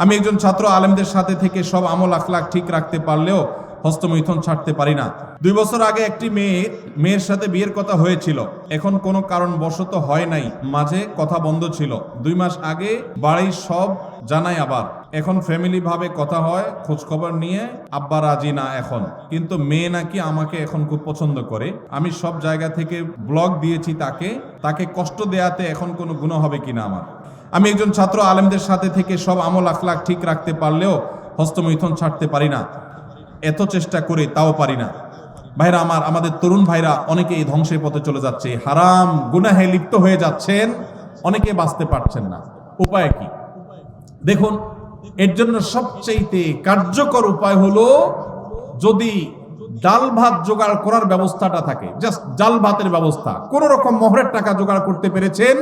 আমি একজন ছাত্র আলেমদের সাথে থেকে সব আমল আখলাক ঠিক রাখতে পারলেও হস্তমৈথুন ছাড়তে পারি না। 2 বছর আগে একটি মেয়ের সাথে বিয়ের কথা হয়েছিল, এখন কোনো কারণবশত হয় নাই, মাঝে কথা বন্ধ ছিল। 2 মাস আগে বাড়ির সব জানাই, আবার এখন ফ্যামিলি ভাবে কথা হয়, খোঁজ খবর নিয়ে আব্বা রাজি না এখন, কিন্তু মেয়ে নাকি আমাকে এখন খুব পছন্দ করে। আমি সব জায়গা থেকে ব্লক দিয়েছি তাকে কষ্ট দেয়াতে এখন কোনো গুনাহ হবে কিনা আমার। আমি একজন ছাত্র আলেমদের সাথে থেকে সব আমল আখলাক ঠিক রাখতে পারলেও হস্তমৈথুন ছাড়তে পারি না, এত চেষ্টা করে তাও পারি না। ভাইরা আমার, আমাদের তরুণ ভাইরা অনেকে এই ধ্বংসের পথে চলে যাচ্ছে, হারাম গুনাহে লিপ্ত হয়ে যাচ্ছেন, অনেকে বাঁচতে পারছেন না। উপায় কি? দেখুন, এর জন্য সবচেয়ে কার্যকর উপায় হলো যদি ডাল ভাত জোগাড় করার ব্যবস্থাটা থাকে, জাস্ট ডাল ভাতের ব্যবস্থা, কোন রকম মোহরের টাকা জোগাড় করতে পেরেছেন,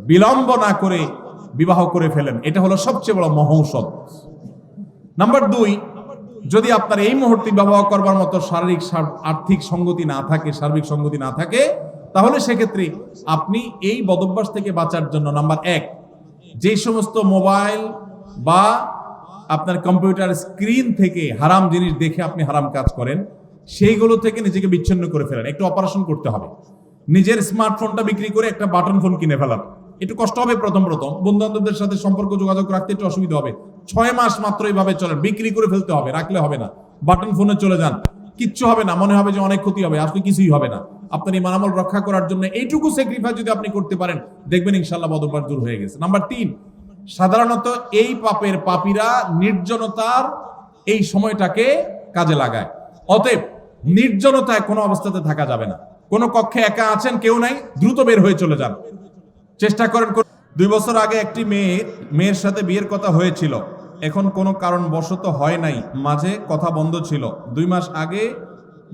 বিলম্ব না করে বিবাহ করে ফেলেন। এটা হলো সবচেয়ে বড় মহৌষধ। নাম্বার 2, যদি আপনার এই মুহূর্তে বিবাহ করবার মতো শারীরিক আর্থিক সঙ্গতি না থাকে, সার্বিক সঙ্গতি না থাকে, তাহলে সেক্ষেত্রে আপনি এই বদভ্যাস থেকে বাঁচার জন্য নাম্বার 1, যে সমস্ত মোবাইল বা আপনার কম্পিউটার স্ক্রিন থেকে হারাম জিনিস দেখে আপনি হারাম কাজ করেন, সেইগুলো থেকে নিজেকে বিচ্ছিন্ন করে ফেলেন। একটু অপারেশন করতে হবে, নিজের স্মার্টফোনটা বিক্রি করে একটা বাটন ফোন কিনে ফেলান। একটু কষ্ট হবে প্রথম বন্ধু বান্ধবদের সাথে সম্পর্ক যোগাযোগ রাখতে একটু অসুবিধা হবে। 6 মাস মাত্র এইভাবে চলেন, বিক্রি করে ফেলতে হবে, রাখলে হবে না। বাটন ফোনে চলে যান, কিচ্ছু হবে না, মনে হবে যে অনেক ক্ষতি হবে, আসলে কিছুই হবে না। আপনার ইমান আমল রক্ষা করার জন্য এইটুকু স্যাক্রিফাইস যদি আপনি করতে পারেন, দেখবেন ইনশাআল্লাহ বদভ্যাস দূর হয়ে গেছে। নাম্বার 3, সাধারণত এই পাপের পাপীরা নির্জনতার এই সময়টাকে কাজে লাগায়। অতএব নির্জনতায় কোনো অবস্থাতে থাকা যাবে না। কোনো কক্ষে একা আছেন, কেউ নাই, দ্রুত বের হয়ে চলে যান, চেষ্টা করেন। 2 বছর আগে একটি মেয়ের সাথে বিয়ের কথা হয়েছিল, এখন কোনো কারণবশত হয় নাই, মাঝে কথা বন্ধ ছিল। 2 মাস আগে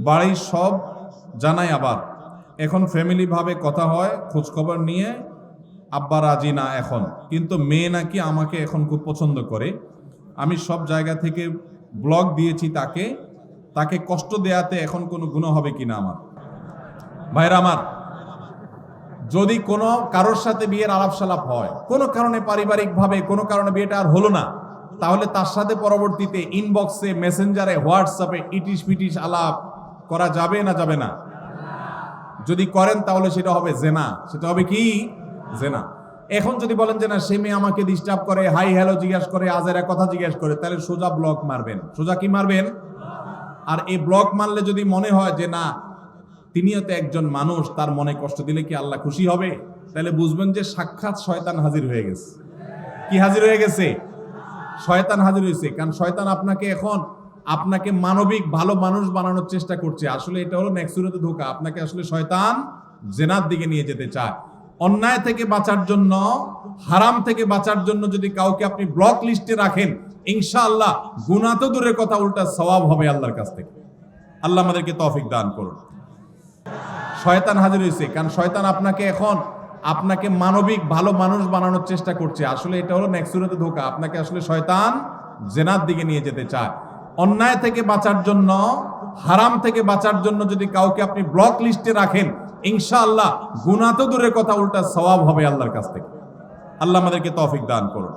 বাড়ির সব জানাই, আবার এখন ফ্যামিলি ভাবে কথা হয়, খোঁজ খবর নিয়ে আব্বা রাজি না এখন, কিন্তু মেয়ে নাকি আমাকে এখন খুব পছন্দ করে। আমি সব জায়গা থেকে ব্লক দিয়েছি তাকে কষ্ট দেয়াতে এখন কোনো গুনাহ হবে কিনা আমার। ভাইরা আমার, যদি কোনো কারোর সাথে বিয়ের আলাপ সালাপ হয়, কোনো কারণে পারিবারিক ভাবে কোনো কারণে বিয়েটা আর হলো না, তাহলে তার সাথে পরবর্তীতে ইনবক্সে, মেসেঞ্জারে, হোয়াটসঅ্যাপে ইটিশ পিটিশ আলাপ করা যাবে না যাবে না? যদি করেন তাহলে সেটা হবে জেনা। সেটা হবে কি? জেনা। এখন যদি বলেন যে না, সে মেয়ে আমাকে ডিস্টার্ব করে, হাই হ্যালো জিজ্ঞাসা করে, আজেরা কথা জিজ্ঞাসা করে, তাহলে সোজা ব্লক মারবেন। সোজা কি মারবেন? আর এই ব্লক মারলে যদি মনে হয় যে না, তিনিও তো একজন মানুষ, তার মনে কষ্ট দিলে কি আল্লাহ খুশি হবে, তাহলে বুঝবেন যে সাক্ষাৎ শয়তান হাজির হয়ে গেছে। কি হাজির হয়ে গেছে? শয়তান হাজির হয়েছে। কারণ শয়তান আপনাকে মানবিক ভালো মানুষ বানানোর চেষ্টা করছে। আসলে এটা হলো নেক্সুরাতে ধোঁকা। আপনাকে আসলে শয়তান জেনার দিকে নিয়ে যেতে চায়। অন্যায় থেকে বাঁচার জন্য, হারাম থেকে বাঁচার জন্য যদি কাউকে আপনি ব্লক লিস্টে রাখেন, ইনশাআল্লাহ গুনাহ তো দূরের কথা, উল্টা সওয়াব হবে আল্লাহর কাছ থেকে। আল্লাহ আমাদেরকে তৌফিক দান করুন। শয়তান হাজির হয়েছে, কারণ শয়তান আপনাকে মানবিক ভালো মানুষ বানানোর চেষ্টা করছে। আসলে এটা হলো নেক্সুরাতে ধোঁকা। আপনাকে আসলে শয়তান জেনার দিকে নিয়ে যেতে চায়। অন্যায় থেকে বাঁচার জন্য, হারাম থেকে বাঁচার জন্য যদি কাউকে আপনি ব্লক লিস্টে রাখেন, ইনশাআল্লাহ গুনাহ তো দূরের কথা, উল্টা সওয়াব হবে আল্লাহর কাছ থেকে। আল্লাহ আমাদেরকে তৌফিক দান করুন।